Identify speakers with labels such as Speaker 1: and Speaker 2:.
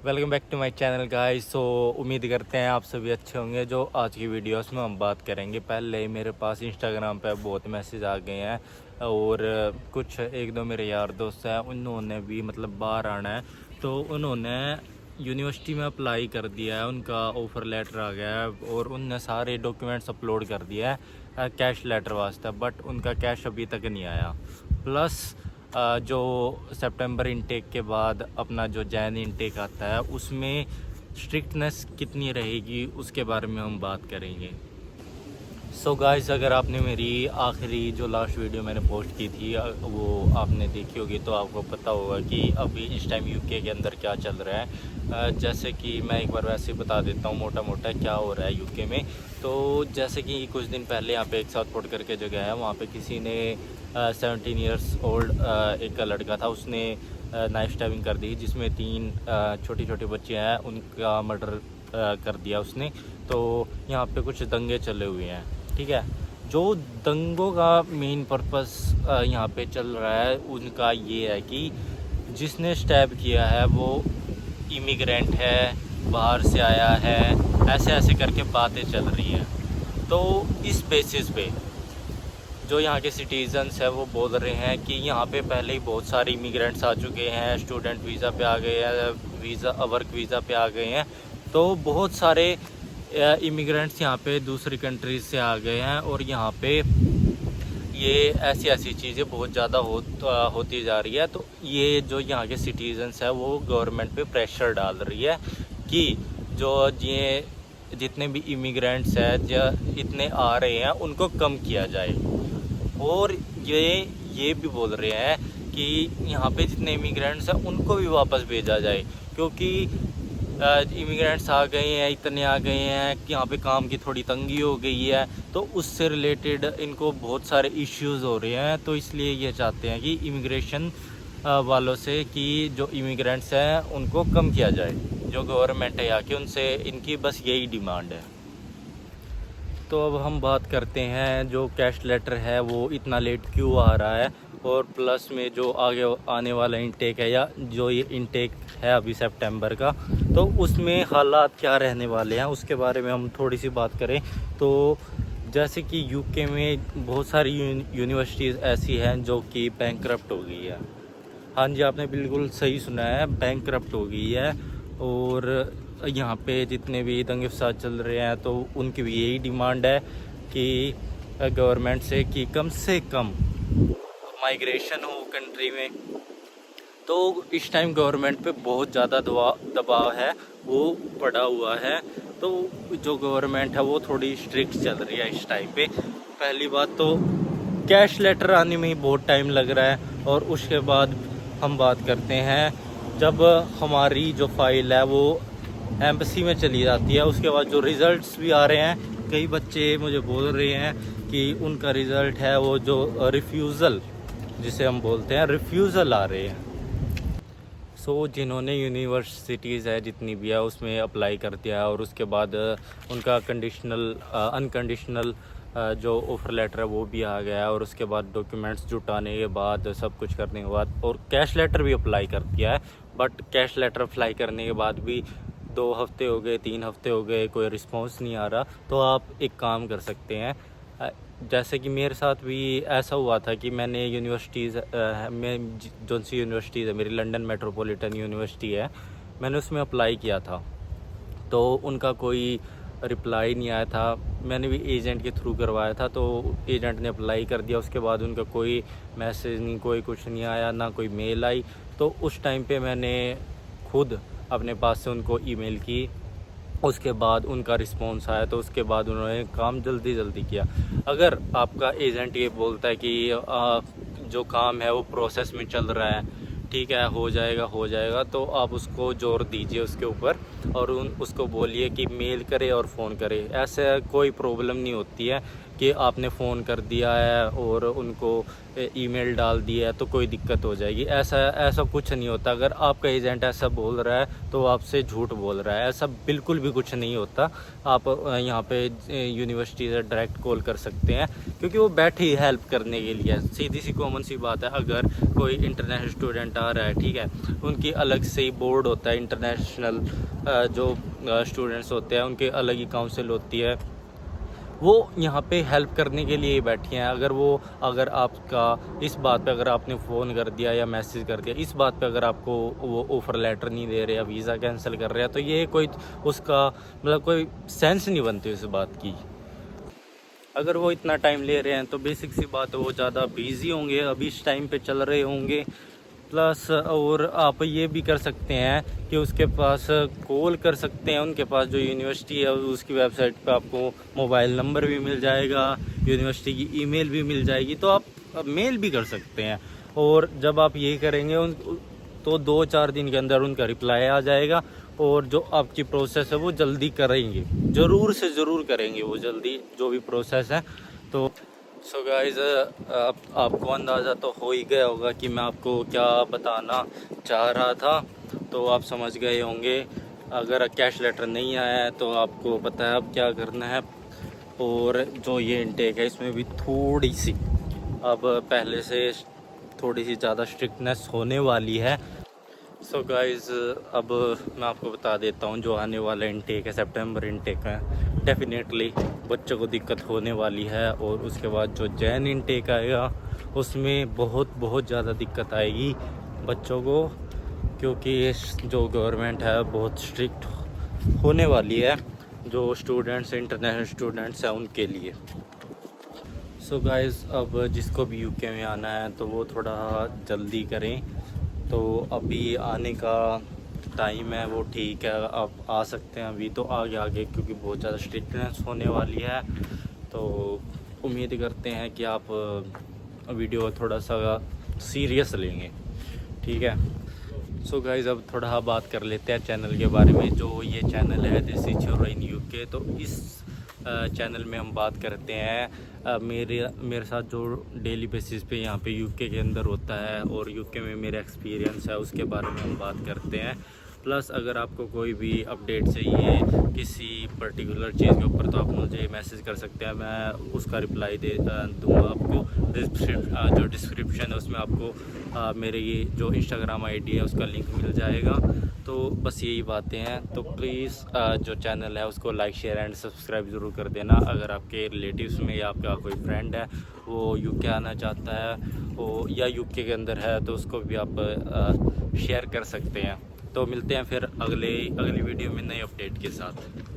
Speaker 1: Welcome back to my channel guys. So उम्मीद करते हैं आप सभी अच्छे होंगे। जो आज की वीडियोस में हम बात करेंगे, पहले ही मेरे पास इंस्टाग्राम पे बहुत मैसेज आ गए हैं और कुछ एक दो मेरे यार दोस्त हैं, उन्होंने भी मतलब बाहर आना है तो उन्होंने यूनिवर्सिटी में अप्लाई कर दिया है। उनका ऑफ़र लेटर आ गया है और उनने सारे डॉक्यूमेंट्स अपलोड कर दिया है कैश लेटर वास्ते, बट उनका कैश अभी तक नहीं आया। प्लस जो सितंबर इनटेक के बाद अपना जो जैन इनटेक आता है उसमें स्ट्रिक्टनेस कितनी रहेगी उसके बारे में हम बात करेंगे। सो गाइस, अगर आपने मेरी आखिरी जो लास्ट वीडियो मैंने पोस्ट की थी वो आपने देखी होगी तो आपको पता होगा कि अभी इस टाइम यूके के अंदर क्या चल रहा है। जैसे कि मैं एक बार वैसे बता देता हूँ मोटा मोटा क्या हो रहा है यूके में। तो जैसे कि कुछ दिन पहले यहाँ पे एक साउथपोर्ट करके जगह है, वहाँ पे किसी ने 17 ईयर्स ओल्ड एक लड़का था, उसने नाइफ स्टैबिंग कर दी जिसमें 3 छोटी छोटी बच्चियाँ हैं, उनका मर्डर कर दिया उसने। तो यहाँ पे कुछ दंगे चले हुए हैं, ठीक है। जो दंगों का मेन पर्पस यहाँ पे चल रहा है उनका ये है कि जिसने स्टैब किया है वो इमिग्रेंट है, बाहर से आया है, ऐसे ऐसे करके बातें चल रही हैं। तो इस बेसिस पे जो यहाँ के सिटीजन्स हैं वो बोल रहे हैं कि यहाँ पे पहले ही बहुत सारे इमिग्रेंट्स आ चुके हैं, स्टूडेंट वीज़ा पे आ गए हैं, वर्क वीज़ा पे आ गए हैं। तो बहुत सारे इमिग्रेंट्स यहाँ पे दूसरी कंट्रीज से आ गए हैं और यहाँ पे ये ऐसी ऐसी चीज़ें बहुत ज़्यादा होती जा रही है। तो ये जो यहाँ के सिटीजन्स हैं वो गवर्नमेंट पे प्रेशर डाल रही है कि जो ये जितने भी इमिग्रेंट्स हैं जो इतने आ रहे हैं उनको कम किया जाए। और ये भी बोल रहे हैं कि यहाँ पे जितने इमिग्रेंट्स हैं उनको भी वापस भेजा जाए, क्योंकि इमिग्रेंट्स आ गए हैं, इतने आ गए हैं कि यहाँ पे काम की थोड़ी तंगी हो गई है। तो उससे रिलेटेड इनको बहुत सारे इश्यूज़ हो रहे हैं। तो इसलिए ये चाहते हैं कि इमिग्रेशन वालों से कि जो इमिग्रेंट्स हैं उनको कम किया जाए। जो गवर्नमेंट है यहाँ की उनसे इनकी बस यही डिमांड है। तो अब हम बात करते हैं जो कैश लेटर है वो इतना लेट क्यों आ रहा है, और प्लस में जो आगे आने वाला इनटेक है या जो ये इनटेक है अभी सितंबर का, तो उसमें हालात क्या रहने वाले हैं उसके बारे में हम थोड़ी सी बात करें। तो जैसे कि यूके में बहुत सारी यूनिवर्सिटीज़ ऐसी हैं जो कि बैंकरप्ट हो गई है। हाँ जी, आपने बिल्कुल सही सुना है, बैंकरप्ट हो गई है। और यहाँ पे जितने भी दंगे फसाद चल रहे हैं तो उनकी भी यही डिमांड है कि गवर्नमेंट से कम माइग्रेशन हो कंट्री में। तो इस टाइम गवर्नमेंट पे बहुत ज़्यादा दबाव है वो पड़ा हुआ है। तो जो गवर्नमेंट है वो थोड़ी स्ट्रिक्ट चल रही है इस टाइम पे। पहली बात तो कैश लेटर आने में ही बहुत टाइम लग रहा है, और उसके बाद हम बात करते हैं जब हमारी जो फाइल है वो एम्बेसी में चली जाती है, उसके बाद जो रिज़ल्ट्स भी आ रहे हैं। कई बच्चे मुझे बोल रहे हैं कि उनका रिज़ल्ट है वो जो रिफ्यूज़ल जिसे हम बोलते हैं, रिफ्यूज़ल आ रहे हैं। सो जिन्होंने यूनिवर्सिटीज़ है जितनी भी है उसमें अप्लाई कर दिया है और उसके बाद उनका अनकंडीशनल जो ऑफ़र लेटर है वो भी आ गया है, और उसके बाद डॉक्यूमेंट्स जुटाने के बाद सब कुछ करने के बाद और कैश लेटर भी अप्लाई कर दिया है। बट कैश लेटर अप्लाई करने के बाद भी 2 हफ्ते हो गए, 3 हफ्ते हो गए, कोई रिस्पॉन्स नहीं आ रहा। तो आप एक काम कर सकते हैं, जैसे कि मेरे साथ भी ऐसा हुआ था कि मैंने यूनिवर्सिटीज़ में जो सी यूनिवर्सिटीज़ है मेरी, लंदन मेट्रोपॉलिटन यूनिवर्सिटी है, मैंने उसमें अप्लाई किया था तो उनका कोई रिप्लाई नहीं आया था। मैंने भी एजेंट के थ्रू करवाया था, तो एजेंट ने अप्लाई कर दिया, उसके बाद उनका कोई मैसेज नहीं, कोई कुछ नहीं आया, ना कोई मेल आई। तो उस टाइम पे मैंने खुद अपने पास से उनको ईमेल की, उसके बाद उनका रिस्पॉन्स आया, तो उसके बाद उन्होंने काम जल्दी किया। अगर आपका एजेंट ये बोलता है कि जो काम है वो प्रोसेस में चल रहा है, ठीक है, हो जाएगा, तो आप उसको जोर दीजिए उसके ऊपर। और उसको बोलिए कि मेल करे और फ़ोन करे। ऐसे कोई प्रॉब्लम नहीं होती है कि आपने फ़ोन कर दिया है और उनको ईमेल डाल दिया है तो कोई दिक्कत हो जाएगी। ऐसा कुछ नहीं होता। अगर आपका एजेंट ऐसा बोल रहा है तो आपसे झूठ बोल रहा है, ऐसा बिल्कुल भी कुछ नहीं होता। आप यहाँ पे यूनिवर्सिटी से डायरेक्ट कॉल कर सकते हैं, क्योंकि वो बैठे ही हेल्प करने के लिए। सीधी सी कॉमन सी बात है, अगर कोई इंटरनेशनल स्टूडेंट आ रहा है, ठीक है, उनकी अलग से ही बोर्ड होता है। इंटरनेशनल जो स्टूडेंट्स होते हैं उनके अलग ही काउंसिल होती है, वो यहाँ पे हेल्प करने के लिए ही बैठी हैं। अगर आपका इस बात पे अगर आपने फ़ोन कर दिया या मैसेज कर दिया, इस बात पे अगर आपको वो ऑफ़र लेटर नहीं दे रहे या वीज़ा कैंसिल कर रहे हैं, तो ये कोई उसका मतलब कोई सेंस नहीं बनती उस बात की। अगर वो इतना टाइम ले रहे हैं तो बेसिक सी बात है वो ज़्यादा बिज़ी होंगे, अभी इस टाइम पे चल रहे होंगे। प्लस और आप ये भी कर सकते हैं कि उसके पास कॉल कर सकते हैं, उनके पास जो यूनिवर्सिटी है उसकी वेबसाइट पे आपको मोबाइल नंबर भी मिल जाएगा, यूनिवर्सिटी की ईमेल भी मिल जाएगी, तो आप मेल भी कर सकते हैं। और जब आप ये करेंगे तो 2-4 दिन के अंदर उनका रिप्लाई आ जाएगा, और जो आपकी प्रोसेस है वो जल्दी करेंगे, ज़रूर से ज़रूर करेंगे वो जल्दी जो भी प्रोसेस है। तो सो गाइज़, आपको अंदाज़ा तो हो ही गया होगा कि मैं आपको क्या बताना चाह रहा था, तो आप समझ गए होंगे। अगर कैश लेटर नहीं आया है तो आपको पता है अब क्या करना है। और जो ये इनटेक है इसमें भी थोड़ी सी अब पहले से थोड़ी सी ज़्यादा स्ट्रिक्टनेस होने वाली है। सो गाइज़, अब मैं आपको बता देता हूँ जो आने वाला इनटेक है, सितंबर इनटेक है, डेफिनेटली बच्चों को दिक्कत होने वाली है। और उसके बाद जो जैन इनटेक आएगा उसमें बहुत ज़्यादा दिक्कत आएगी बच्चों को, क्योंकि जो गवर्नमेंट है बहुत स्ट्रिक्ट होने वाली है जो स्टूडेंट्स, इंटरनेशनल स्टूडेंट्स हैं उनके लिए। सो गाइज़, अब जिसको भी यूके में आना है तो वो थोड़ा जल्दी करें। तो अभी आने का टाइम है वो ठीक है, आप आ सकते हैं अभी, तो आगे क्योंकि बहुत ज़्यादा स्ट्रिक्टनेस होने वाली है। तो उम्मीद करते हैं कि आप वीडियो थोड़ा सा सीरियस लेंगे, ठीक है। सो गाइज़, अब थोड़ा बात कर लेते हैं चैनल के बारे में। जो ये चैनल है देसी छोरा इन यूके, तो इस चैनल में हम बात करते हैं मेरे साथ जो डेली बेसिस पे यहाँ पे यूके के अंदर होता है और यूके में मेरा एक्सपीरियंस है उसके बारे में हम बात करते हैं। प्लस अगर आपको कोई भी अपडेट चाहिए किसी पर्टिकुलर चीज़ के ऊपर तो आप मुझे मैसेज कर सकते हैं, मैं उसका रिप्लाई दूँगा आपको। जो डिस्क्रिप्शन है उसमें आपको मेरे ये जो इंस्टाग्राम आईडी है उसका लिंक मिल जाएगा। तो बस यही बातें हैं। तो प्लीज़ जो चैनल है उसको लाइक, शेयर एंड सब्सक्राइब ज़रूर कर देना। अगर आपके रिलेटिव्स में या आपका कोई फ्रेंड है वो यूके आना चाहता है वो या यूके के अंदर है तो उसको भी आप शेयर कर सकते हैं। तो मिलते हैं फिर अगली वीडियो में नए अपडेट के साथ।